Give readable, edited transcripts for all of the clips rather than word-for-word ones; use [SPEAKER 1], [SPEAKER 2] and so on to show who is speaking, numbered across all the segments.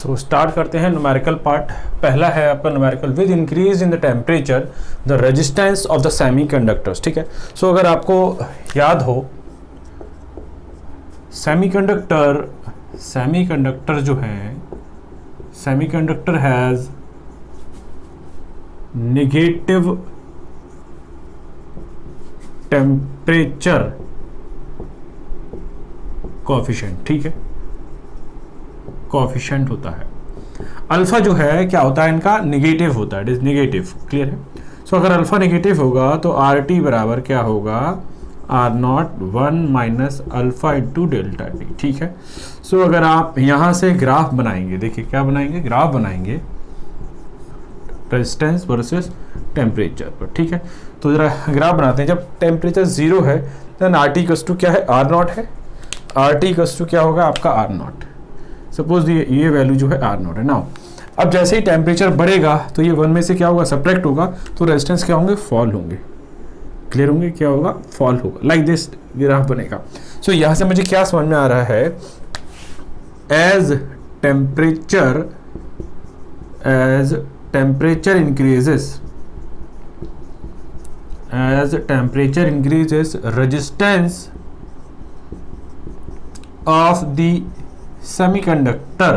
[SPEAKER 1] तो स्टार्ट करते हैं न्यूमेरिकल पार्ट। पहला है आपका numerical with increase in the temperature the resistance of the semiconductors. ठीक है, सो अगर आपको याद हो सेमीकंडक्टर जो है, semiconductor has negative temperature coefficient. ठीक है, कोएफिशिएंट होता है अल्फा जो है, क्या होता है इनका, नेगेटिव होता है, इट इज नेगेटिव। क्लियर है। सो अगर अल्फा नेगेटिव होगा तो आर टी बराबर क्या होगा, R naught 1 minus alpha into delta T. ठीक है। सो अगर आप यहां से ग्राफ बनाएंगे, देखिए क्या बनाएंगे, ग्राफ बनाएंगे रेजिस्टेंस वर्सेस टेम्परेचर पर। ठीक है, तो जरा ग्राफ बनाते हैं। जब टेम्परेचर 0 है देन आर टी कस टू क्या है, आर नॉट है। आर टी कस टू क्या होगा आपका, आर नॉट। सपोज ये वैल्यू जो है आर नॉट है। नाउ अब जैसे ही टेम्परेचर बढ़ेगा तो ये 1 में से क्या होगा, सब्ट्रैक्ट होगा, तो रेजिस्टेंस क्या होंगे, फॉल होंगे। क्लियर होंगे, क्या होगा, फॉल होगा। लाइक दिस ग्राफ बनेगा। सो यहां से मुझे क्या समझ में आ रहा है, as temperature increases resistance of the semiconductor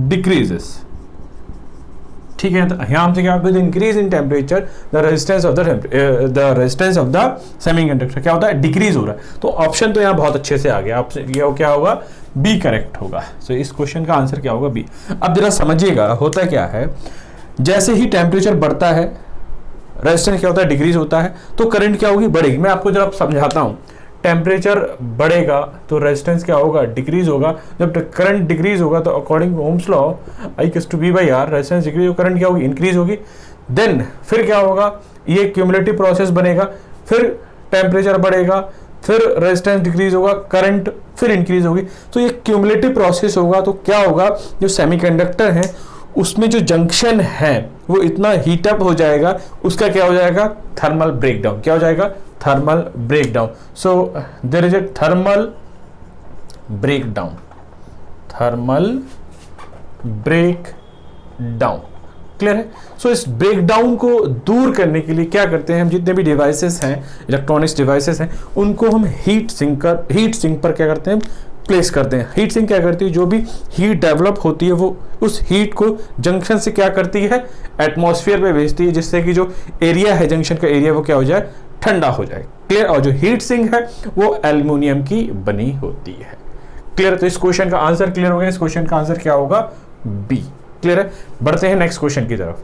[SPEAKER 1] decreases। ठीक है, तो यहां से क्या, with increase in temperature the resistance of the semiconductor क्या होता है, डिक्रीज हो रहा है। तो ऑप्शन तो यहाँ बहुत अच्छे से आ गया। आपसे क्या होगा, बी करेक्ट होगा। सो इस क्वेश्चन का आंसर क्या होगा, बी। अब जरा समझिएगा होता क्या है, जैसे ही टेम्परेचर बढ़ता है रेजिस्टेंस क्या होता है, डिक्रीज होता है, तो करंट क्या होगी, बढ़ेगी। मैं आपको जरा समझाता हूं, टेम्परेचर बढ़ेगा तो रेजिस्टेंस क्या होगा, डिक्रीज होगा। जब करंट डिक्रीज होगा तो according to Ohm's law I equals to V by R, resistance decrease हो, करंट क्या होगी, इंक्रीज होगी। देन फिर क्या होगा, ये क्यूमुलेटिव प्रोसेस बनेगा, फिर टेम्परेचर बढ़ेगा, फिर रेजिस्टेंस डिक्रीज होगा, करंट फिर इंक्रीज होगी। तो ये क्यूमुलेटिव प्रोसेस होगा। तो क्या होगा, जो सेमीकंडक्टर है उसमें जो जंक्शन है वो इतना हीटअप हो जाएगा, उसका क्या हो जाएगा, थर्मल ब्रेकडाउन। क्या हो जाएगा, thermal breakdown. So there is a thermal breakdown, clear है। सो इस ब्रेकडाउन को दूर करने के लिए क्या करते हैं हम, जितने भी डिवाइसेस हैं, इलेक्ट्रॉनिक्स डिवाइसेस हैं, उनको हम हीट सिंक पर क्या करते हैं, प्लेस करते हैं। हीट सिंक क्या करती है, जो भी हीट डेवलप होती है वो उस हीट को जंक्शन से क्या करती है, एटमॉस्फेयर पे भेजती है, जिससे कि जो एरिया है जंक्शन का एरिया वो क्या हो जाए, ठंडा हो जाए। क्लियर। और जो हीट सिंक है वो एल्युमिनियम की बनी होती है। क्लियर। तो इस क्वेश्चन का आंसर क्लियर हो गया। इस क्वेश्चन का आंसर क्या होगा, बी। क्लियर है। बढ़ते हैं नेक्स्ट क्वेश्चन की तरफ।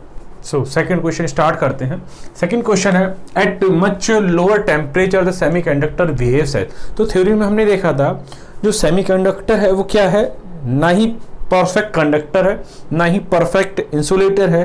[SPEAKER 1] सो सेकंड क्वेश्चन स्टार्ट करते हैं। सेकंड क्वेश्चन है, at much lower temperature the semiconductor behaves as. तो थ्योरी में हमने देखा था जो सेमीकंडक्टर है वो क्या है, ना ही परफेक्ट कंडक्टर है, ना ही परफेक्ट इंसुलेटर है।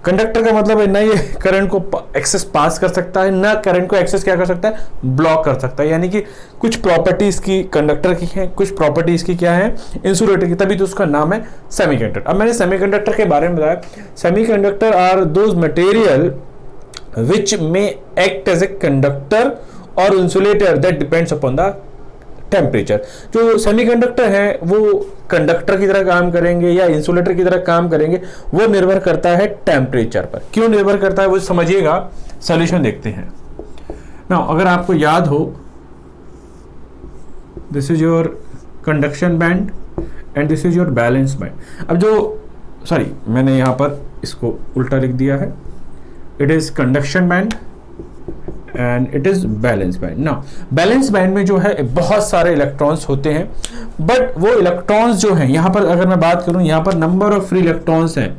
[SPEAKER 1] कंडक्टर का मतलब है ना ये करंट को एक्सेस पास कर सकता है, ना करंट को एक्सेस क्या कर सकता है, ब्लॉक कर सकता है। यानी कि कुछ प्रॉपर्टीज की कंडक्टर की है, कुछ प्रॉपर्टीज की क्या है, इंसुलेटर की, तभी तो उसका नाम है सेमीकंडक्टर। अब मैंने सेमीकंडक्टर के बारे में बताया, semiconductor are those material which में एक्ट एज ए कंडक्टर और insulator that depends upon the temperature. जो सेमीकंडक्टर है वो कंडक्टर की तरह काम करेंगे या इंसुलेटर की तरह काम करेंगे, वो निर्भर करता है टेम्परेचर पर। क्यों निर्भर करता है वो समझिएगा, सॉल्यूशन देखते हैं। नाउ अगर आपको याद हो, this is your conduction band and this is your balance band. अब जो मैंने यहां पर इसको उल्टा लिख दिया है, it is conduction band and it is balance band. ना बैलेंस बैंड में जो है बहुत सारे इलेक्ट्रॉन्स होते हैं, बट वो इलेक्ट्रॉन्स जो हैं, यहाँ पर अगर मैं बात करूँ, यहाँ पर नंबर ऑफ फ्री इलेक्ट्रॉन्स हैं,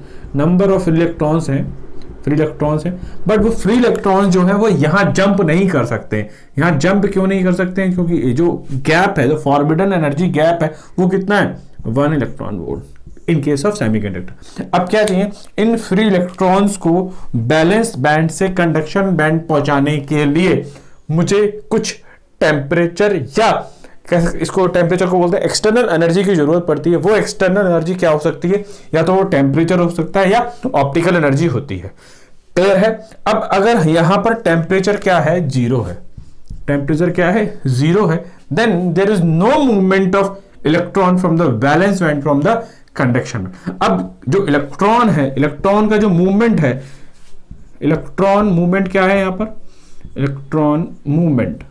[SPEAKER 1] बट वो फ्री इलेक्ट्रॉन्स जो है वो यहाँ जंप नहीं कर सकते। यहाँ जंप क्यों नहीं कर सकते हैं, क्योंकि जो गैप है, जो फॉरबिडन एनर्जी गैप है, वो कितना है, 1 electron volt in case of semiconductor. अब क्या चाहिए, इन फ्री इलेक्ट्रॉन्स को बैलेंस बैंड से कंडक्शन बैंड पहुंचाने के लिए मुझे कुछ टेम्परेचर, या इसको टेम्परेचर को बोलते हैं एक्सटर्नल एनर्जी की जरूरत पड़ती है। वो एक्सटर्नल एनर्जी क्या हो सकती है, या तो वो टेम्परेचर हो सकता है या ऑप्टिकल एनर्जी होती है। क्लियर है। अब अगर यहां पर टेम्परेचर क्या है, 0 है, टेम्परेचर क्या है, 0 है, then there is no movement of electron from the valence band from the conduction band. अब जो इलेक्ट्रॉन है, इलेक्ट्रॉन का जो मूवमेंट है, इलेक्ट्रॉन मूवमेंट क्या है यहां पर, इलेक्ट्रॉन मूवमेंट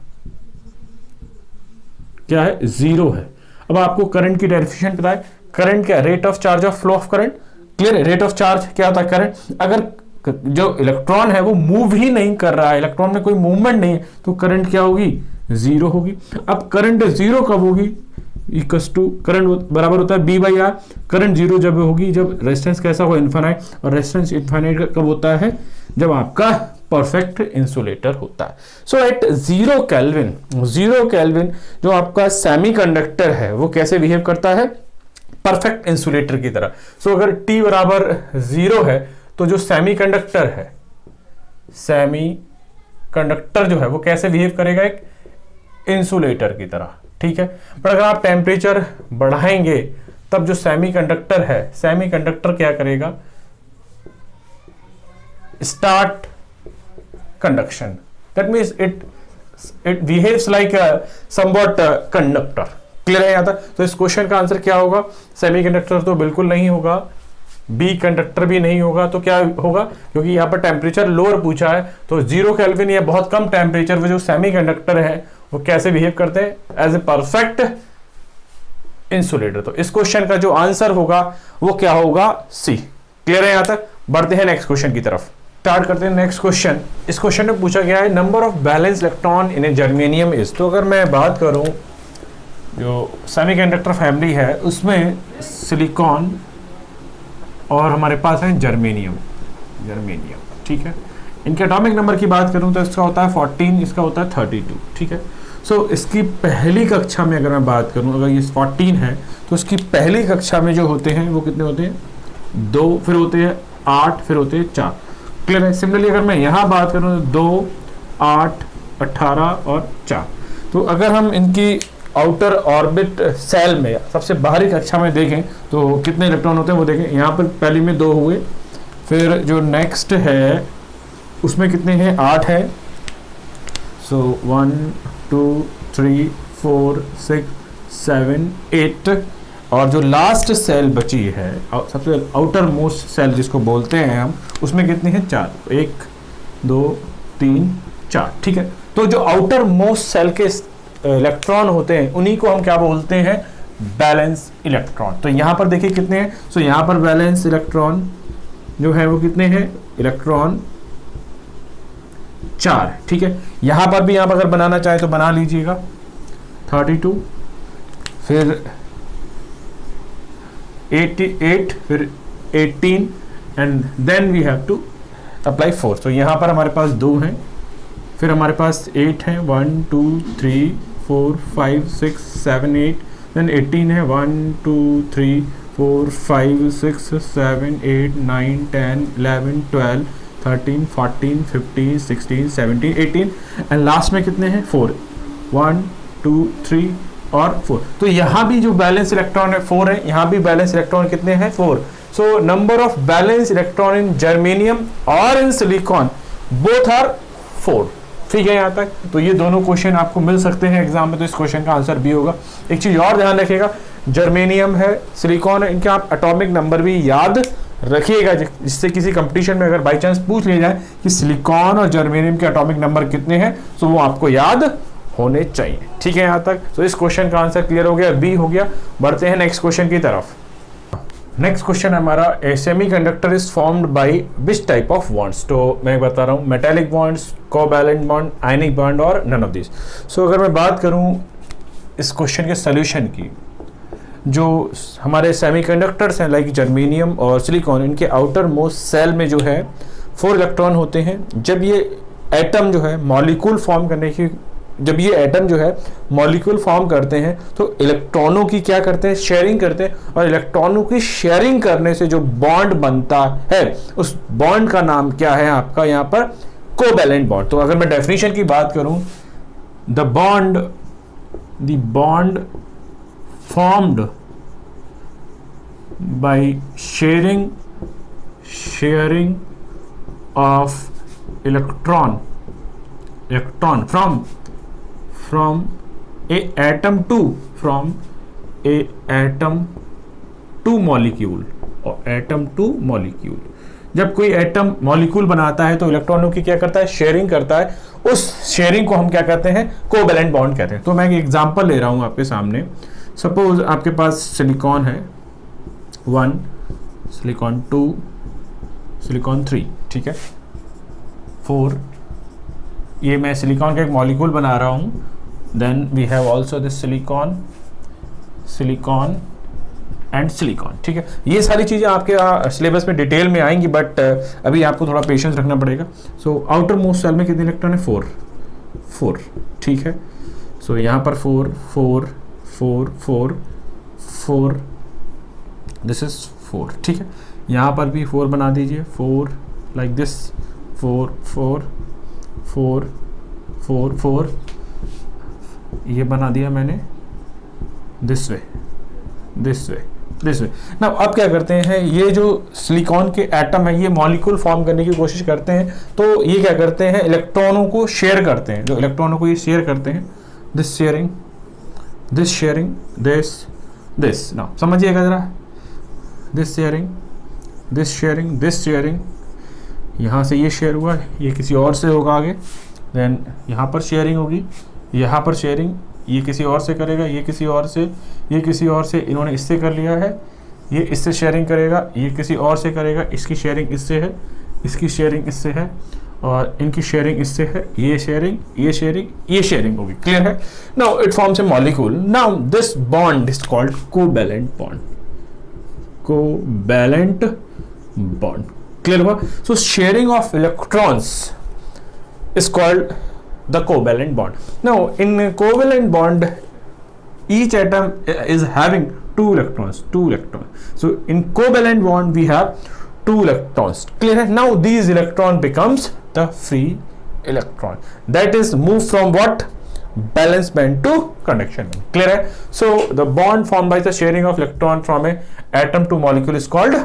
[SPEAKER 1] क्या है, जीरो है। अब आपको करंट की डेफिनेशन पता है, करंट क्या, rate of charge of flow of current, clear है। रेट ऑफ चार्ज क्या होता है, करंट। अगर जो इलेक्ट्रॉन है वो मूव ही नहीं कर रहा है, इलेक्ट्रॉन में कोई मूवमेंट नहीं है, तो करंट क्या होगी, जीरो होगी। अब करंट जीरो कब होगी, इक्वल्स टू करंट बराबर होता है V by R. Current zero जब होगी जब रेजिस्टेंस कैसा हो, इन्फिनाइट, और रेजिस्टेंस इन्फिनाइट कब होता है, जब आपका परफेक्ट इंसुलेटर होता है। सो एट 0 केल्विन, 0 केल्विन जो आपका सेमीकंडक्टर है वो कैसे बिहेव करता है, परफेक्ट इंसुलेटर की तरह। सो अगर T बराबर 0 है तो जो सेमीकंडक्टर है, सेमीकंडक्टर जो है वो कैसे बिहेव करेगा, एक इंसुलेटर की तरह, ठीक है। पर अगर आप टेम्परेचर बढ़ाएंगे तब जो सेमीकंडक्टर है, सेमीकंडक्टर क्या करेगा, start conduction, that means it behaves like somewhat conductor, clear है यहाँ तक। तो इस क्वेश्चन का आंसर क्या होगा, सेमीकंडक्टर तो बिल्कुल नहीं होगा, बी कंडक्टर भी नहीं होगा, तो क्या होगा, क्योंकि यहाँ पर टेम्परेचर लोअर पूछा है, तो 0 केल्विन या बहुत कम टेम्परेचर पे जो सेमीकंडक्टर है वो कैसे बिहेव करते हैं, एज ए परफेक्ट इंसुलेटर। तो इस क्वेश्चन का जो आंसर होगा वो क्या होगा, सी। क्लियर है यहाँ तक। बढ़ते हैं नेक्स्ट क्वेश्चन की तरफ, स्टार्ट करते हैं नेक्स्ट क्वेश्चन। इस क्वेश्चन में पूछा गया है number of balance electron in A germanium is. तो अगर मैं बात करूं जो सेमीकंडक्टर फैमिली है उसमें सिलिकॉन और हमारे पास है जर्मेनियम, जर्मेनियम, ठीक है। इनके एटॉमिक नंबर की बात करूं तो इसका होता है 14, इसका होता है 32, ठीक है। सो इसकी पहली कक्षा में अगर मैं बात करूं, अगर ये 14 है तो इसकी पहली कक्षा में जो होते हैं वो कितने होते हैं, 2, फिर होते हैं 8, फिर होते हैं 4, क्लियर है। सिमिलरली अगर मैं यहाँ बात करूँ तो 2, 8, 18 और 4। तो अगर हम इनकी आउटर ऑर्बिट सेल में सबसे बाहरी कक्षा में देखें तो कितने इलेक्ट्रॉन होते हैं वो देखें। यहाँ पर पहली में 2 हुए, फिर जो नेक्स्ट है उसमें कितने हैं, 8 है। सो 1, 2, 3, 4, 6, 7, 8, और जो लास्ट सेल बची है, सबसे आउटर मोस्ट सेल जिसको बोलते हैं हम, उसमें कितनी है, 4, 1, 2, 3, 4, ठीक है। तो जो आउटर मोस्ट सेल के इलेक्ट्रॉन होते हैं उन्हीं को हम क्या बोलते हैं, बैलेंस इलेक्ट्रॉन। तो यहाँ पर देखिए कितने हैं, सो यहाँ पर बैलेंस इलेक्ट्रॉन जो है वो कितने हैं, इलेक्ट्रॉन 4, ठीक है। यहाँ पर भी आप अगर बनाना चाहे तो बना लीजिएगा, 32, फिर 88, फिर 18, and then we have to apply 4। तो यहाँ पर हमारे पास 2 हैं, फिर हमारे पास 8 हैं, 1, 2, 3, 4, 5, 6, 7, 8, देन 18 है, 1, 2, 3, 4, 5, 6, 7, 8, 9, 10, 11, 12, 13, 14, 15, 16, 17, 18, एंड लास्ट में कितने हैं, 4, 1, 2, 3 और 4। तो यहाँ भी जो बैलेंस इलेक्ट्रॉन है 4 है, यहाँ भी बैलेंस इलेक्ट्रॉन कितने हैं, 4। So number of balance electron in germanium और इन सिलिकॉन बोथ आर 4, ठीक है यहाँ तक। तो ये दोनों क्वेश्चन आपको मिल सकते हैं एग्जाम में, तो इस क्वेश्चन का आंसर भी होगा। एक चीज और ध्यान रखिएगा, जर्मेनियम है, सिलिकॉन है, इनके आप एटॉमिक नंबर भी याद रखिएगा, जिससे किसी कंपटीशन में अगर बाई चांस पूछ लिया जाए कि सिलिकॉन और जर्मेनियम के एटॉमिक नंबर कितने हैं, तो वो आपको याद होने चाहिए, ठीक है यहाँ तक। तो इस क्वेश्चन का आंसर क्लियर हो गया, बी हो गया। बढ़ते हैं नेक्स्ट क्वेश्चन की तरफ। नेक्स्ट क्वेश्चन हमारा, a semiconductor is formed by which type of bonds. तो मैं बता रहा हूँ, metallic bonds, covalent bond, ionic bond और नन ऑफ दिस। सो अगर मैं बात करूँ इस क्वेश्चन के सोल्यूशन की, जो हमारे सेमीकंडक्टर्स हैं लाइक जर्मेनियम और सिलिकॉन, इनके आउटर मोस्ट सेल में जो है 4 इलेक्ट्रॉन होते हैं। जब ये एटम जो है मॉलिक्यूल फॉर्म करने की, जब ये एटम जो है मॉलिक्यूल फॉर्म करते हैं तो इलेक्ट्रॉनों की क्या करते हैं, शेयरिंग करते हैं, और इलेक्ट्रॉनों की शेयरिंग करने से जो बॉन्ड बनता है उस बॉन्ड का नाम क्या है आपका यहाँ पर, कोवैलेंट बॉन्ड। तो अगर मैं डेफिनेशन की बात करूं, the bond formed by sharing of electron from a atom to from a atom to molecule और एटम टू मॉलिक्यूल। जब कोई एटम मॉलिक्यूल बनाता है तो इलेक्ट्रॉनों की क्या करता है, शेयरिंग करता है। उस शेयरिंग को हम क्या कहते हैं, कोवैलेंट बॉन्ड कहते हैं। तो मैं एक एग्जांपल ले रहा हूं आपके सामने। सपोज आपके पास सिलिकॉन है 1, सिलिकॉन 2, सिलिकॉन 3, ठीक है, 4। ये मैं सिलिकॉन का एक मॉलिक्यूल बना रहा हूं। Then we have also this silicon, silicon and silicon, ठीक है। ये सारी चीज़ें आपके सिलेबस में डिटेल में आएंगी, बट अभी आपको थोड़ा पेशेंस रखना पड़ेगा। सो आउटर मोस्ट सेल में कितने इलेक्ट्रॉन है, 4, ठीक है। सो यहाँ पर 4, 4, 4, 4, 4, दिस इज 4, ठीक है। यहाँ पर भी 4 बना दीजिए, 4 लाइक दिस, 4, 4, 4, 4, 4, ये बना दिया मैंने this way, this way, this way. ना अब क्या करते हैं, ये जो सिलिकॉन के एटम है ये मॉलिक्यूल फॉर्म करने की कोशिश करते हैं। तो ये क्या करते हैं, इलेक्ट्रॉनों को शेयर करते हैं। जो इलेक्ट्रॉनों को ये शेयर करते हैं, this sharing, this sharing, this, this. ना समझिएगा जरा, this sharing, this sharing, this sharing. यहाँ से ये शेयर हुआ, ये किसी और से होगा आगे। देन यहाँ पर शेयरिंग होगी, यहाँ पर शेयरिंग, ये किसी और से करेगा, ये किसी और से, ये किसी और से, इन्होंने इससे कर लिया है, ये इससे शेयरिंग करेगा, ये किसी और से करेगा, इसकी शेयरिंग इससे है, इसकी शेयरिंग इससे है, और इनकी शेयरिंग इससे है, ये शेयरिंग, ये शेयरिंग, ये शेयरिंग होगी। क्लियर है? Now it forms a molecule. Now this bond is called covalent bond, covalent bond. Clear हुआ? So sharing of electrons is called the covalent bond. Now in covalent bond each atom is having two electrons. So in covalent bond we have 2 electrons. Clear? Now these electron becomes the free electron, that is move from what, valence band to conduction band. Clear? So the bond formed by the sharing of electron from a atom to molecule is called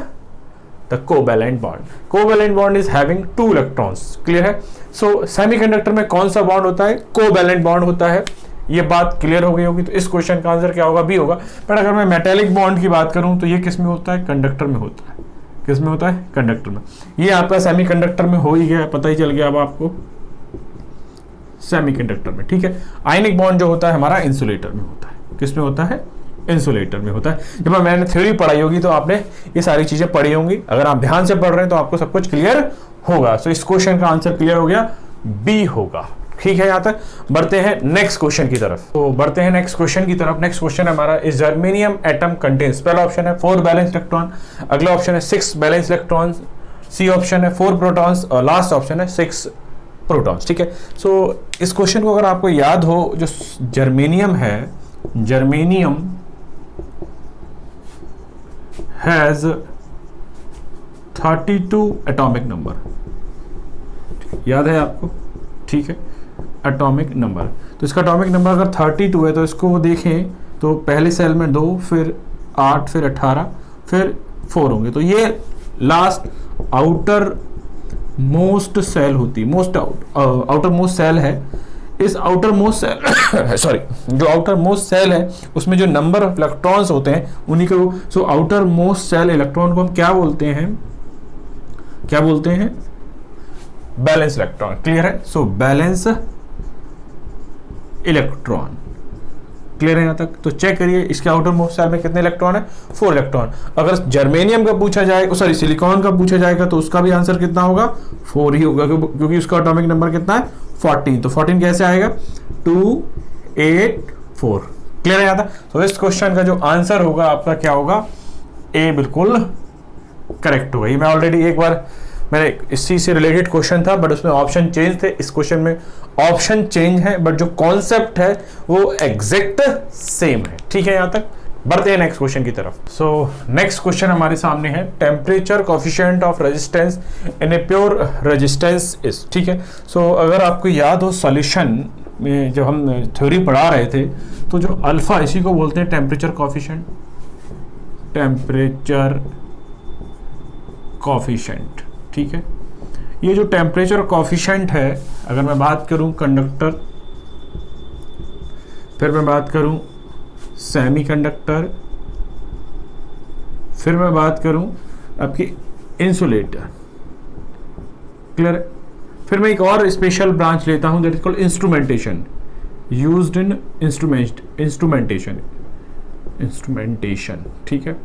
[SPEAKER 1] the covalent bond. Covalent bond is having 2 electrons. Clear है? So semiconductor में कौन सा bond होता है, covalent bond होता है। ये बात क्लियर हो गई होगी। तो इस क्वेश्चन का आंसर क्या होगा, बी होगा। पर अगर मैं मेटेलिक बॉन्ड की बात करूं तो ये किस में होता है, कंडक्टर में होता है। किस में होता है, कंडक्टर में। ये आपका सेमीकंडक्टर में हो ही गया, पता ही चल गया अब आपको, सेमीकंडक्टर में, ठीक है। आयनिक बॉन्ड जो होता है हमारा इंसुलेटर में होता है। किस में होता है, इंसुलेटर में होता है। जब मैंने थ्योरी पढ़ाई होगी तो आपने ये सारी चीजें पढ़ी होंगी। अगर आप ध्यान से पढ़ रहे हैं तो आपको सब कुछ क्लियर होगा। सो इस क्वेश्चन का आंसर क्लियर हो गया, बी होगा। ठीक है, यहां तक बढ़ते हैं नेक्स्ट क्वेश्चन की तरफ। तो बढ़ते हैं नेक्स्ट क्वेश्चन की तरफ। नेक्स्ट क्वेश्चन हमारा इस जर्मेनियम एटम कंटेन्स, पहला ऑप्शन है 4 बैलेंस इलेक्ट्रॉन, अगला ऑप्शन है 6 बैलेंस इलेक्ट्रॉन, सी ऑप्शन है 4 प्रोटॉन्स और लास्ट ऑप्शन है 6 प्रोटॉन्स। ठीक है, सो इस क्वेश्चन को अगर आपको याद हो, जो जर्मेनियम है, जर्मेनियम has 32 एटॉमिक नंबर, याद है आपको? ठीक है, एटॉमिक नंबर। तो इसका एटॉमिक नंबर अगर 32 है तो इसको देखें तो पहले सेल में 2, फिर 8, फिर 18, फिर 4 होंगे। तो ये लास्ट आउटर मोस्ट सेल होती, मोस्ट आउटर मोस्ट सेल है। इस आउटर मोस्ट सेल सॉरी, जो आउटर मोस्ट सेल है उसमें जो नंबर ऑफ इलेक्ट्रॉन्स होते हैं उन्हीं को, so outer most shell electron को हम क्या बोलते हैं, क्या बोलते हैं? Balance electron. क्लियर है? So balance electron. क्लियर है यहां तक? तो चेक करिए इसके आउटर मोस्ट सेल में कितने इलेक्ट्रॉन है, 4 इलेक्ट्रॉन। अगर जर्मेनियम का पूछा जाए, सॉरी सिलिकॉन का पूछा जाएगा तो उसका भी आंसर कितना होगा, 4 ही होगा, क्योंकि उसका एटॉमिक नंबर कितना है, 14। तो 14 कैसे आएगा, 2, 8, 4। क्लियर है यहां तक? तो इस क्वेश्चन का जो आंसर होगा आपका क्या होगा, ए बिल्कुल करेक्ट होगा। ये मैं ऑलरेडी एक बार, मैंने इसी से रिलेटेड क्वेश्चन था बट उसमें ऑप्शन चेंज थे। इस क्वेश्चन में ऑप्शन चेंज है बट जो कॉन्सेप्ट है वो एग्जैक्ट सेम है। ठीक है, यहां तक बढ़ते हैं नेक्स्ट क्वेश्चन की तरफ। सो नेक्स्ट क्वेश्चन हमारे सामने है, temperature coefficient of resistance in a pure resistance is. ठीक है, सो अगर आपको याद हो सॉल्यूशन में जब हम थ्योरी पढ़ा रहे थे तो जो अल्फा, इसी को बोलते हैं टेम्परेचर कोफिशिएंट, टेम्परेचर कोफिशिएंट। ठीक है, ये जो टेम्परेचर कोफिशिएंट है, अगर मैं बात करूं कंडक्टर फिर मैं बात करूं सेमीकंडक्टर, फिर मैं बात करूं आपकी इंसुलेटर। क्लियर है? फिर मैं एक और स्पेशल ब्रांच लेता हूं that is called instrumentation, used in instrumentation. ठीक है,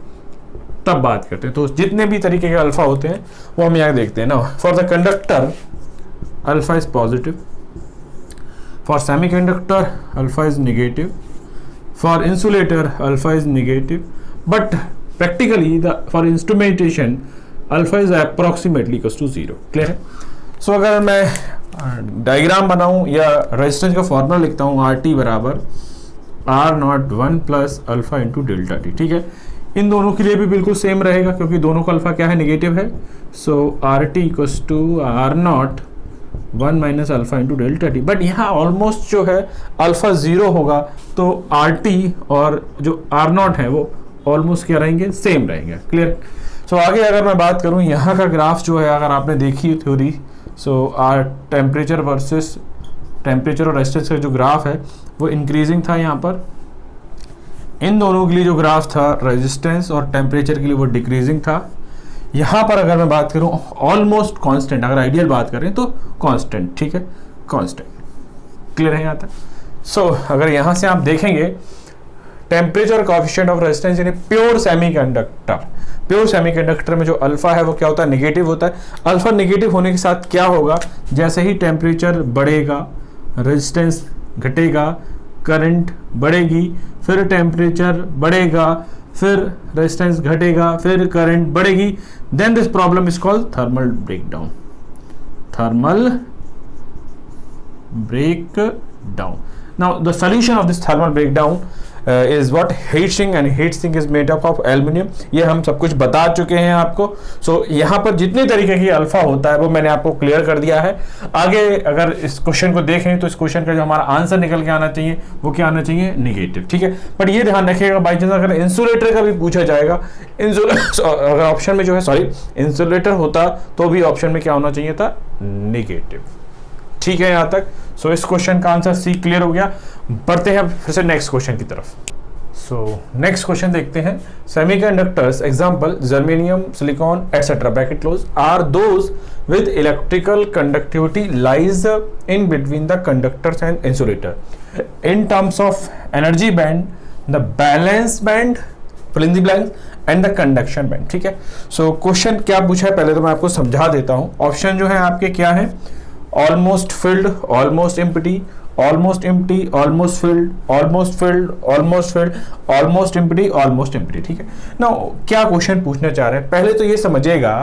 [SPEAKER 1] तब बात करते हैं। तो जितने भी तरीके के अल्फा होते हैं वो हम यहाँ देखते हैं ना। For the conductor alpha is positive, for semiconductor alpha is negative, for insulator alpha is negative, but practically for instrumentation alpha is approximately equal to 0। Clear है? सो अगर मैं डायग्राम बनाऊं या रेजिस्टेंस का फॉर्मूला लिखता हूं, आर टी बराबर R naught 1 plus alpha into delta T. ठीक है, इन दोनों के लिए भी बिल्कुल सेम रहेगा क्योंकि दोनों का अल्फा क्या है, नेगेटिव है। So R T equals to R naught 1 minus alpha into delta T. But यहाँ ऑलमोस्ट जो है अल्फा 0 होगा, तो आर टी और जो आर नॉट है वो ऑलमोस्ट क्या रहेंगे, सेम रहेंगे। क्लियर? सो आगे अगर मैं बात करूँ यहाँ का ग्राफ जो है, अगर आपने देखी theory, so R temperature versus temperature और रेजिस्टेंस का जो ग्राफ है वो इंक्रीजिंग था। यहाँ पर इन दोनों के लिए जो ग्राफ था रेजिस्टेंस और टेम्परेचर के लिए वो डिक्रीजिंग था। यहाँ पर अगर मैं बात करूँ ऑलमोस्ट कांस्टेंट, अगर आइडियल बात करें तो कांस्टेंट। ठीक है, कांस्टेंट। क्लियर है यहाँ तक? सो अगर यहाँ से आप देखेंगे टेम्परेचर कोएफिशिएंट ऑफ रेजिस्टेंस यानी प्योर सेमीकंडक्टर में जो अल्फा है वो क्या होता है, नेगेटिव होता है। अल्फा नेगेटिव होने के साथ क्या होगा, जैसे ही टेम्परेचर बढ़ेगा रेजिस्टेंस घटेगा, करंट बढ़ेगी, फिर टेम्परेचर बढ़ेगा, फिर रेजिस्टेंस घटेगा, फिर करंट बढ़ेगी। Then this problem is called thermal breakdown. Thermal breakdown. Now the solution of this thermal breakdown is what heat sink, and heat sink is made up of aluminium. ये हम सब कुछ बता चुके हैं आपको। सो यहाँ पर जितने तरीके की अल्फा होता है वो मैंने आपको क्लियर कर दिया है। आगे अगर इस क्वेश्चन को देखें तो इस क्वेश्चन का जो हमारा आंसर निकल के आना चाहिए वो क्या आना चाहिए, नेगेटिव। ठीक है, बट ये ध्यान रखिएगा बाई चांस अगर इंसुलेटर का भी पूछा जाएगा, अगर ऑप्शन में जो है इंसुलेटर होता तो भी ऑप्शन में क्या होना चाहिए था, नेगेटिव। ठीक है यहाँ तक? सो इस क्वेश्चन का आंसर सी क्लियर हो गया। बढ़ते हैं फिर से नेक्स्ट क्वेश्चन की तरफ। सो नेक्स्ट क्वेश्चन देखते हैं। Semiconductors example germanium, silicon etcetera bracket close are those with electrical conductivity lies in between the conductors and insulator in terms of energy band, the valence band, fill in the blanks, and the conduction band. ठीक है, so question क्या पूछा है पहले तो मैं आपको समझा देता हूँ। ऑप्शन जो है आपके क्या है, almost filled, almost empty, almost empty, almost filled, almost filled, almost filled, almost empty, almost empty। ठीक है ना, क्या क्वेश्चन पूछना चाह रहे हैं, पहले तो ये समझिएगा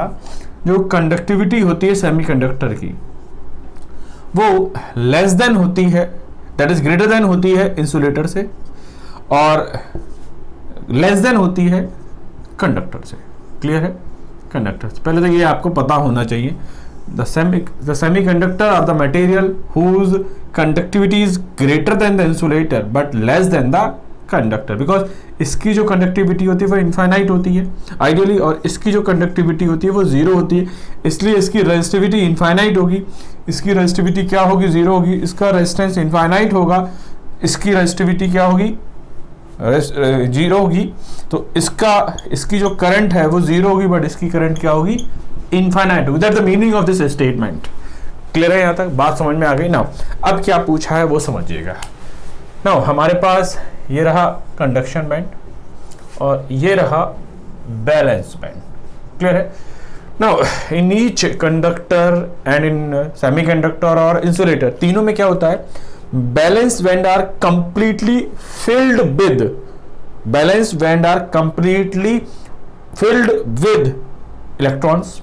[SPEAKER 1] जो कंडक्टिविटी होती है सेमीकंडक्टर की वो लेस देन होती है, दैट इज ग्रेटर देन होती है इंसुलेटर से, और लेस देन होती है कंडक्टर से। क्लियर है? कंडक्टर से पहले तो ये आपको पता होना चाहिए। The semiconductor are the material whose conductivity is greater than the insulator but less than the conductor, because इसकी जो कंडक्टिविटी होती है वो इनफाइनाइट होती है आइडियली, और इसकी जो कंडक्टिविटी होती है वो 0 होती है, इसलिए इसकी रेजिस्टिविटी इनफाइनाइट होगी। इसकी रेजिस्टिविटी क्या होगी, 0 होगी। इसका रेजिस्टेंस इनफाइनाइट होगा, इसकी रेजिस्टिविटी क्या होगी, 0 होगी। तो इसकी जो करंट है वो 0 होगी, बट इसकी करंट क्या होगी, इनफाइनाइट होगी। That's the meaning of this statement. Clear है यहाँ तक? बात समझ में आ गई ना? अब क्या पूछा है वो समझिएगा ना। हमारे पास ये रहा कंडक्शन बैंड और ये रहा बैलेंस बैंड। क्लियर है ना? In each conductor and in semiconductor और इंसुलेटर तीनों में क्या होता है, valence band are completely filled with, valence band are completely filled with electrons,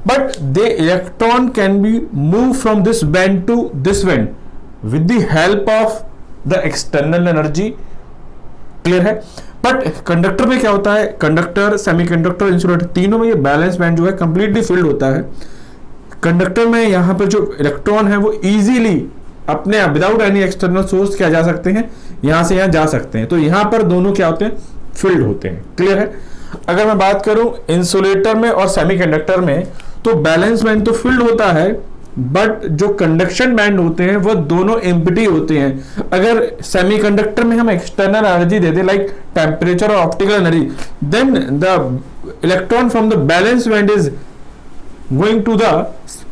[SPEAKER 1] but the electron can be moved from this band to this band with the help of the external energy। Clear है? But conductor में क्या होता है, conductor, semiconductor, insulator तीनों में ये balance band जो है कंप्लीटली फिल्ड होता है। कंडक्टर में यहाँ पर जो इलेक्ट्रॉन है वो इजीली अपने विदाउट एनी एक्सटर्नल सोर्स क्या जा सकते हैं, यहाँ से यहाँ जा सकते हैं। तो यहाँ पर दोनों क्या होते हैं, फिल्ड होते हैं। क्लियर है? अगर मैं बात करूं इंसुलेटर में और सेमीकंडक्टर में तो बैलेंस बैंड तो फिल्ड होता है, बट जो कंडक्शन बैंड होते हैं वो दोनों एम्प्टी होते हैं। अगर सेमीकंडक्टर में हम एक्सटर्नल एनर्जी देते लाइक टेम्परेचर और optical energy, then the electron from the valence band is going to the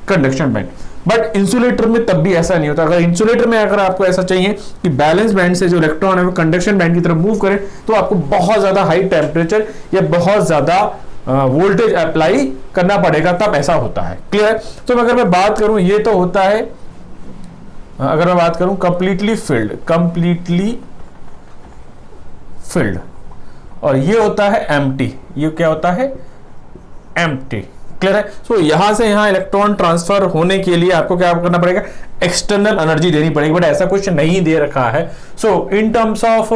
[SPEAKER 1] conduction band. But insulator में तब भी ऐसा नहीं होता। अगर इंसुलेटर में अगर आपको ऐसा चाहिए कि बैलेंस बैंड से जो इलेक्ट्रॉन है वो कंडक्शन बैंड की तरफ मूव करे, तो आपको बहुत ज्यादा हाई टेम्परेचर या बहुत ज्यादा वोल्टेज अप्लाई करना पड़ेगा, तब ऐसा होता है। क्लियर है? तो अगर मैं बात करूं, ये तो होता है, अगर मैं बात करूं कंप्लीटली फिल्ड, और ये होता है एम्प्टी। ये क्या होता है? एम्प्टी। क्लियर है? सो यहां से यहां इलेक्ट्रॉन ट्रांसफर होने के लिए आपको क्या करना पड़ेगा? एक्सटर्नल एनर्जी देनी पड़ेगी, बट ऐसा कुछ नहीं दे रखा है। So in terms of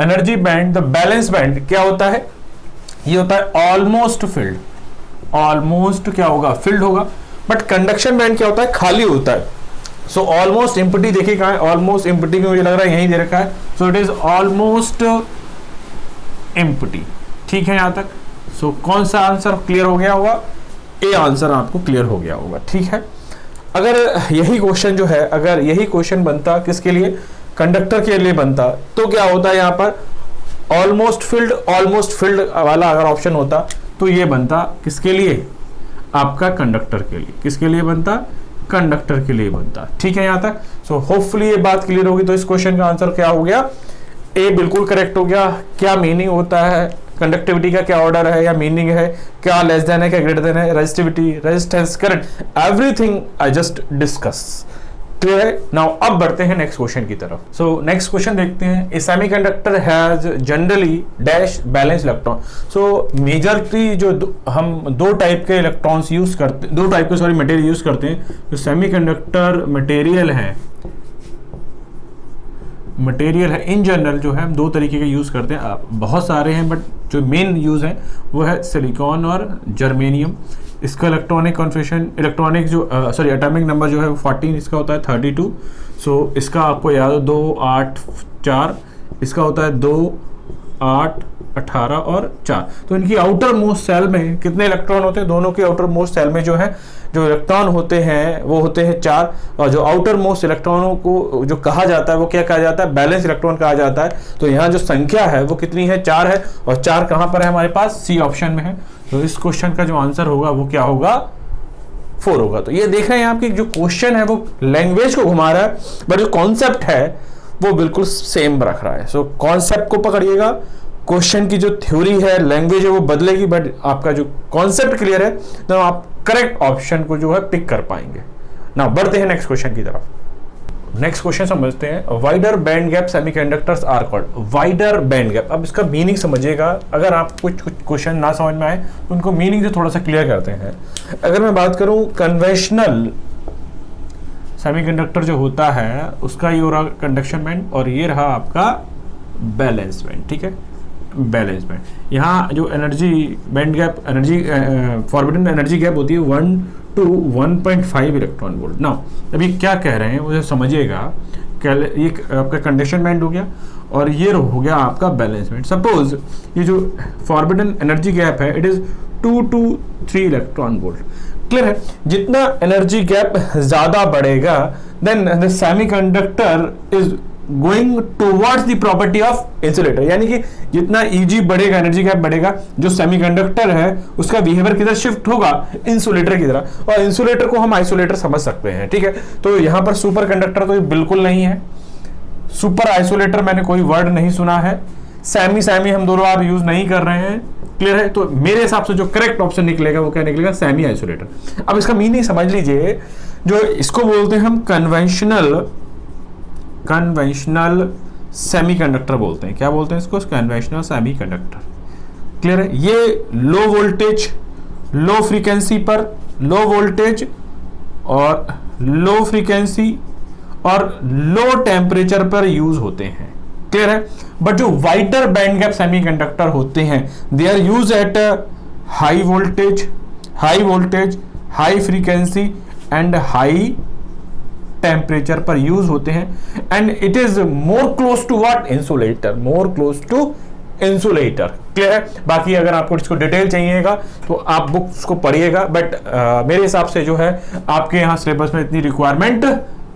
[SPEAKER 1] energy band, the valence band क्या होता है? ये होता है ऑलमोस्ट फिल्ड। ऑलमोस्ट क्या होगा? फिल्ड होगा। बट कंडक्शन बैंड क्या होता है? खाली होता है। सो ऑलमोस्ट एम्प्टी, देखिए कहां है ऑलमोस्ट एम्प्टी, मुझे लग रहा है यहीं दे रखा है। सो इट इज ऑलमोस्ट एम्प्टी। ठीक है यहां तक? सो कौन सा आंसर क्लियर हो गया होगा? ए आंसर आपको क्लियर हो गया होगा। ठीक है? अगर यही क्वेश्चन जो है, अगर यही क्वेश्चन बनता किसके लिए? कंडक्टर के लिए बनता, तो क्या होता है यहां पर? ऑलमोस्ट फिल्ड वाला अगर ऑप्शन होता तो ये बनता किसके लिए? आपका कंडक्टर के लिए। किसके लिए बनता? कंडक्टर के लिए बनता। ठीक है यहां तक? सो होपफुली ये बात क्लियर होगी। तो इस क्वेश्चन का आंसर क्या हो गया? ए बिल्कुल करेक्ट हो गया। क्या मीनिंग होता है कंडक्टिविटी का? क्या ऑर्डर है या मीनिंग है? क्या लेस देन है, क्या ग्रेटर देन है? Resistivity, resistance, current, everything I just discuss. Clear है? नाउ अब बढ़ते हैं नेक्स्ट क्वेश्चन की तरफ। सो नेक्स्ट क्वेश्चन देखते हैं। A semiconductor has generally dash valence electron. So majorly जो हम दो टाइप के इलेक्ट्रॉन्स यूज करते, दो टाइप के मटेरियल यूज करते हैं। जो सेमीकंडक्टर मटेरियल है इन जनरल जो है हम दो तरीके के यूज करते हैं। बहुत सारे हैं, बट जो मेन यूज है वो है सिलिकॉन और जर्मेनियम। इसका इलेक्ट्रॉनिक कॉन्फिगरेशन, इलेक्ट्रॉनिक जो एटॉमिक नंबर जो है वो 14, इसका होता है 32। सो इसका आपको याद हो 2, 8, 4, इसका होता है 2, 8, 18 और 4। तो इनकी आउटर मोस्ट सेल में कितने इलेक्ट्रॉन होते हैं? दोनों के आउटर मोस्ट सेल में जो है जो इलेक्ट्रॉन होते हैं वो होते हैं 4। और जो आउटर मोस्ट इलेक्ट्रॉनों को जो कहा जाता है वो क्या कहा जाता है? बैलेंस इलेक्ट्रॉन कहा जाता है। तो यहाँ जो संख्या है वो कितनी है? 4 है। और 4 कहाँ पर है हमारे पास? सी ऑप्शन में है। तो इस क्वेश्चन का जो आंसर होगा वो क्या होगा? 4 होगा। तो ये देख रहे हैं आपकी जो क्वेश्चन है वो लैंग्वेज को घुमा रहा है, बट जो कॉन्सेप्ट है वो बिल्कुल सेम रख रहा है। सो कॉन्सेप्ट को पकड़िएगा। क्वेश्चन की जो थ्योरी है, लैंग्वेज है, वो बदलेगी, बट आपका जो कॉन्सेप्ट क्लियर है तो आप करेक्ट ऑप्शन को जो है पिक कर पाएंगे। ना बढ़ते हैं नेक्स्ट क्वेश्चन की तरफ। नेक्स्ट क्वेश्चन समझते हैं। Wider band gap semiconductors are called. Wider band gap, अब इसका मीनिंग समझिएगा। अगर आप कुछ क्वेश्चन ना समझ में आए तो उनको मीनिंग से थोड़ा सा क्लियर करते हैं। अगर मैं बात करूं कन्वेंशनल सेमीकंडक्टर जो होता है उसका ये हो रहा कंडक्शन बैंड, और ये रहा आपका बैलेंस बैंड। ठीक है? Valence band. यहाँ जो energy band gap, energy forbidden energy gap होती है 1 to 1.5 इलेक्ट्रॉन वोल्ट। नाउ अभी क्या कह रहे हैं मुझे समझिएगा। ये आपका कंडक्शन बैंड हो गया और ये हो गया आपका बैलेंस बैंड। सपोज ये जो फॉरबिडन एनर्जी गैप है it is 2 to 3 electron volt. Clear है? जितना एनर्जी गैप ज्यादा बढ़ेगा then the semiconductor is going towards the property of insulator. यानी कि जितना ईजी बढ़ेगा, एनर्जी गैप बढ़ेगा, जो सेमीकंडक्टर है उसका बिहेवियर किधर शिफ्ट होगा? इंसुलेटर की तरह। और इंसुलेटर को हम आइसोलेटर समझ सकते हैं। ठीक है? तो यहां पर सुपर कंडक्टर तो बिल्कुल नहीं है। सुपर आइसोलेटर मैंने कोई वर्ड नहीं सुना है। सेमी हम दोनों बार यूज नहीं कर रहे हैं। क्लियर है? तो मेरे हिसाब से जो करेक्ट ऑप्शन निकलेगा वो क्या निकलेगा? Semi isolator. अब इसका मीनिंग समझ लीजिए। जो इसको बोलते हैं हम कन्वेंशनल सेमीकंडक्टर बोलते हैं। क्या बोलते हैं इसको? Conventional semiconductor. क्लियर है? ये लो वोल्टेज, लो फ्रीक्वेंसी पर, लो वोल्टेज और लो फ्रीक्वेंसी और लो टेम्परेचर पर यूज होते हैं। क्लियर है? बट जो वाइडर बैंड गैप सेमीकंडक्टर होते हैं they are use at high voltage, high frequency and high temperature पर यूज होते हैं। And it is more close to what? Insulator. More close to insulator. Clear है? बाकी अगर आपको इसको डिटेल चाहिएगा तो आप बुक्स को पढ़िएगा, बट मेरे हिसाब से जो है आपके यहाँ सिलेबस में इतनी रिक्वायरमेंट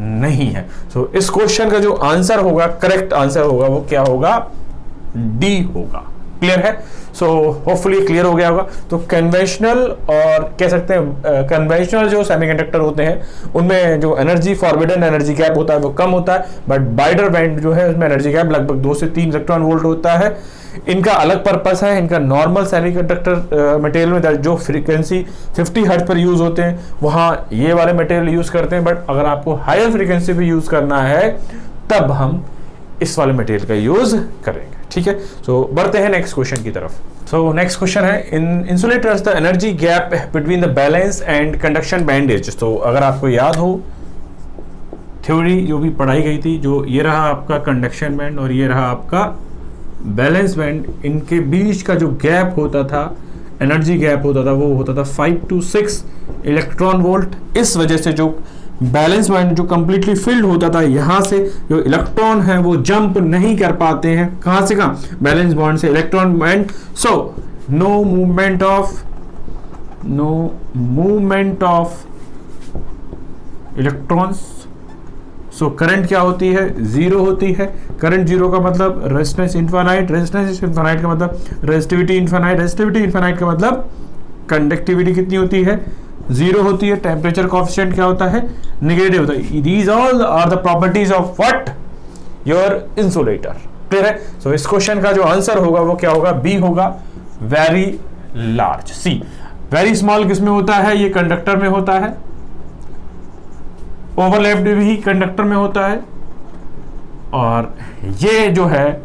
[SPEAKER 1] नहीं है। सो इस क्वेश्चन का जो आंसर होगा, करेक्ट आंसर होगा, वो क्या होगा? डी होगा। क्लियर है? सो होपफुली क्लियर हो गया होगा। तो कन्वेंशनल और कह सकते हैं कन्वेंशनल जो सेमीकंडक्टर होते हैं उनमें जो एनर्जी फॉरबिडन एनर्जी गैप होता है वो कम होता है, बट बाइडर बैंड जो है उसमें एनर्जी गैप लगभग 2 से 3 इलेक्ट्रॉन वोल्ट होता है। इनका अलग पर्पस है। इनका नॉर्मल सेमीकंडक्टर मटेरियल में जो फ्रीक्वेंसी 50 हर्ट्ज पर यूज होते हैं वहां ये वाले मटेरियल यूज करते हैं, बट अगर आपको हायर फ्रीक्वेंसी पे यूज करना है तब हम इस वाले मटेरियल का यूज करेंगे। ठीक है? सो बढ़ते हैं नेक्स्ट क्वेश्चन की तरफ। सो नेक्स्ट क्वेश्चन है, in insulators the energy gap between the valence and conduction bands. तो अगर आपको याद हो थ्योरी जो भी पढ़ाई गई थी, जो ये रहा आपका कंडक्शन बैंड और ये रहा आपका बैलेंस बैंड, इनके बीच का जो गैप होता था, एनर्जी गैप होता था, वो होता था 5 to 6 इलेक्ट्रॉन वोल्ट। इस वजह से जो बैलेंस बैंड जो कंप्लीटली फिल्ड होता था, यहां से जो इलेक्ट्रॉन है वो जंप नहीं कर पाते हैं। कहां से कहां? बैलेंस बॉन्ड से electron band. So no movement of electrons. So current क्या होती है? जीरो होती है। करंट जीरो का मतलब रेजिस्टेंस इनफाइनाइट, रेजिस्टेंस इनफाइनाइट का मतलब रेजिस्टिविटी इनफाइनाइट, रेजिस्टिविटी इनफाइनाइट का मतलब कंडक्टिविटी कितनी होती है? जीरो होती है। टेम्परेचर कोएफिशिएंट क्या होता है? नेगेटिव होता है। These all are the properties of what? Your insulator. Clear है? सो इस क्वेश्चन का जो आंसर होगा वो क्या होगा? बी होगा, वेरी लार्ज। सी वेरी स्मॉल किसमें होता है? ये कंडक्टर में होता है। ओवरलैप्ड भी कंडक्टर में होता है, और ये जो है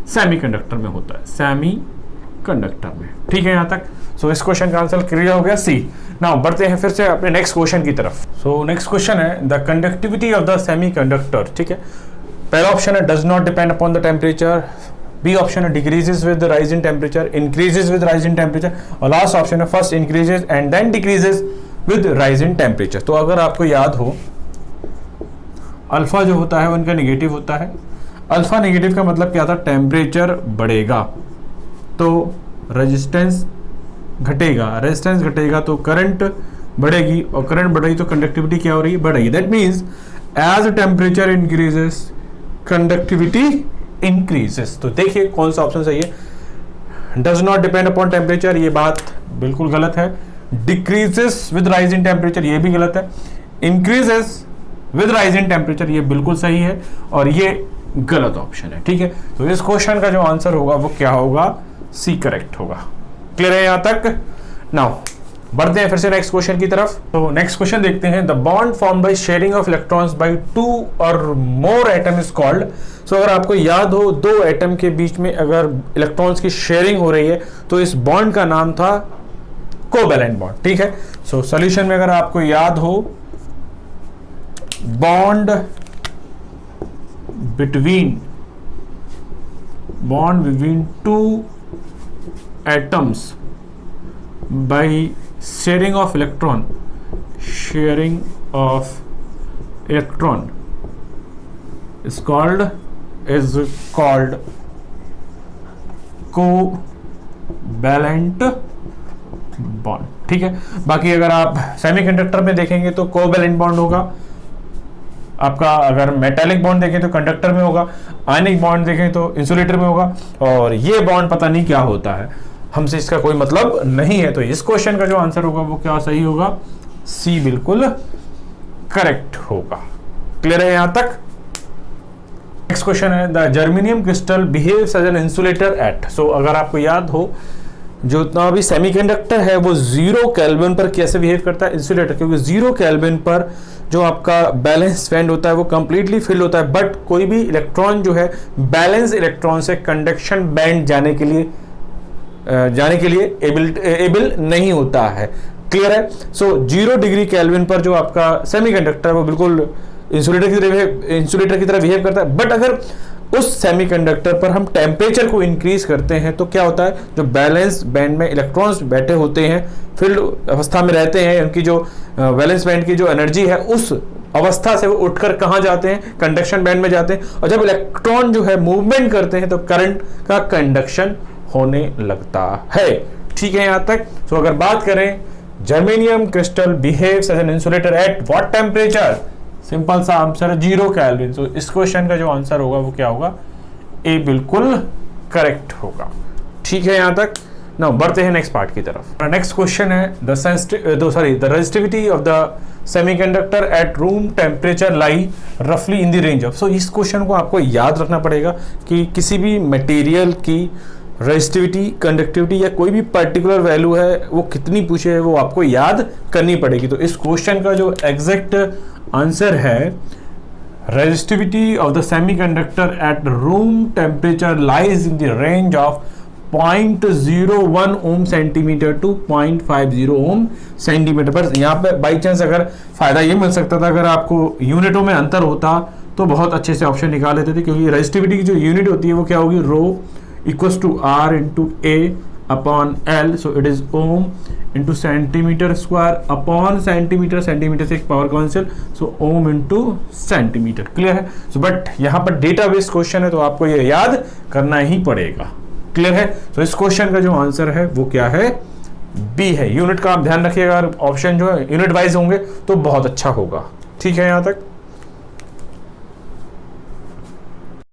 [SPEAKER 1] सेमीकंडक्टर में होता है, सेमीकंडक्टर में। ठीक है यहां तक? सो इस क्वेश्चन का आंसर क्लियर हो गया, सी। नाउ बढ़ते हैं फिर से अपने नेक्स्ट क्वेश्चन की तरफ। सो नेक्स्ट क्वेश्चन है the conductivity of the semiconductor. ठीक है? पहला ऑप्शन है does not depend upon the temperature, B option है decreases with the rise in temperature, increases with rise in temperature, और लास्ट ऑप्शन है first increases and then decreases with rise in temperature. तो अगर आपको याद हो, alpha जो होता है उनका नेगेटिव होता है। अल्फा नेगेटिव का मतलब क्या था? टेम्परेचर बढ़ेगा तो रेजिस्टेंस घटेगा, रेजिस्टेंस घटेगा तो करंट बढ़ेगी, और करंट बढ़ेगी तो कंडक्टिविटी क्या हो रही है? बढ़ेगी। That means as temperature increases conductivity increases. तो देखिए कौन सा ऑप्शन सही है? Does not depend upon temperature, ये बात बिल्कुल गलत है। Decreases with rise in temperature, ये भी गलत है। Increases with rise in temperature, ये बिल्कुल सही है, और ये गलत ऑप्शन है। ठीक है? तो इस क्वेश्चन का जो आंसर होगा वो क्या होगा? सी करेक्ट होगा। क्लियर है यहां तक? नाउ बढ़ते हैं फिर से नेक्स्ट क्वेश्चन की तरफ। तो नेक्स्ट क्वेश्चन देखते हैं, the bond form by sharing of electrons bye 2 और मोर एटम इज कॉल्ड। सो अगर आपको याद हो, 2 एटम के बीच में अगर इलेक्ट्रॉन्स की शेयरिंग हो रही है तो इस बॉन्ड का नाम था कोवैलेंट बॉन्ड। ठीक है? सो सॉल्यूशन में अगर आपको याद हो, bond between 2 atoms by sharing of electron is called covalent bond. ठीक है? बाकी अगर आप सेमीकंडक्टर में देखेंगे तो कोवैलेंट बॉन्ड होगा आपका, अगर मेटालिक बॉन्ड देखें तो कंडक्टर में होगा, आयनिक बॉन्ड देखें तो इंसुलेटर में होगा, और ये बॉन्ड पता नहीं क्या होता है, हमसे इसका कोई मतलब नहीं है। तो इस क्वेश्चन का जो आंसर होगा वो क्या सही होगा? सी बिल्कुल करेक्ट होगा। क्लियर है यहां तक? नेक्स्ट क्वेश्चन है the germanium crystal behaves as an insulator at. So अगर आपको याद हो, जो इतना भी सेमीकंडक्टर है वो 0 केल्विन पर कैसे बिहेव करता है? इंसुलेटर, क्योंकि 0 केल्विन पर जो आपका बैलेंस बैंड होता है वो कंप्लीटली फिल होता है, बट कोई भी इलेक्ट्रॉन जो है बैलेंस इलेक्ट्रॉन से कंडक्शन बैंड जाने के लिए एबल नहीं होता है। क्लियर है? सो 0 डिग्री केल्विन पर जो आपका सेमीकंडक्टर है वो बिल्कुल इंसुलेटर की तरह बिहेव करता है, बट अगर उस सेमीकंडक्टर पर हम टेम्परेचर को इंक्रीज करते हैं तो क्या होता है? जो बैलेंस बैंड में इलेक्ट्रॉन्स बैठे होते हैं, फील्ड अवस्था में रहते हैं, उनकी जो वैलेंस बैंड की जो एनर्जी है उस अवस्था से वो उठकर कहाँ जाते हैं, कंडक्शन बैंड में जाते हैं, और जब इलेक्ट्रॉन जो है मूवमेंट करते हैं तो करंट का कंडक्शन होने लगता है। ठीक है यहाँ तक। तो अगर बात करें germanium crystal behaves as an insulator at what temperature, simple सा आंसर है 0 केल्विन। तो इस क्वेश्चन का जो आंसर होगा वो क्या होगा, ए बिल्कुल करेक्ट होगा। ठीक है यहाँ तक। नाउ बढ़ते हैं नेक्स्ट पार्ट की तरफ। नेक्स्ट क्वेश्चन है the resistivity of the semiconductor at room temperature lie रफली in the range of. So इस क्वेश्चन को आपको याद रखना पड़ेगा कि किसी भी मटेरियल की रेजिस्टिविटी, कंडक्टिविटी या कोई भी पर्टिकुलर वैल्यू है वो कितनी पूछे है वो आपको याद करनी पड़ेगी। तो इस क्वेश्चन का जो एग्जैक्ट आंसर है, resistivity of the semiconductor at room temperature lies in the range of 0.01 ohm centimetre to 0.50 ohm centimetre. पर यहाँ पे बाई चांस अगर फायदा ये मिल सकता था अगर आपको यूनिटों में अंतर होता तो बहुत अच्छे से ऑप्शन निकाल लेते थे, क्योंकि रेजिस्टिविटी की जो यूनिट होती है वो क्या होगी, rho equals to R into A upon L. So it is ohm into centimetre square upon centimetre, centimetre से एक power cancel, so ohm into centimetre. Clear है। सो बट यहाँ पर डेटा बेस्ड क्वेश्चन है तो आपको ये याद करना ही पड़ेगा। क्लियर है। तो इस क्वेश्चन का जो आंसर है वो क्या है, बी है। यूनिट का आप ध्यान रखिएगा, ऑप्शन जो है यूनिट वाइज होंगे तो बहुत अच्छा होगा। ठीक है यहाँ तक।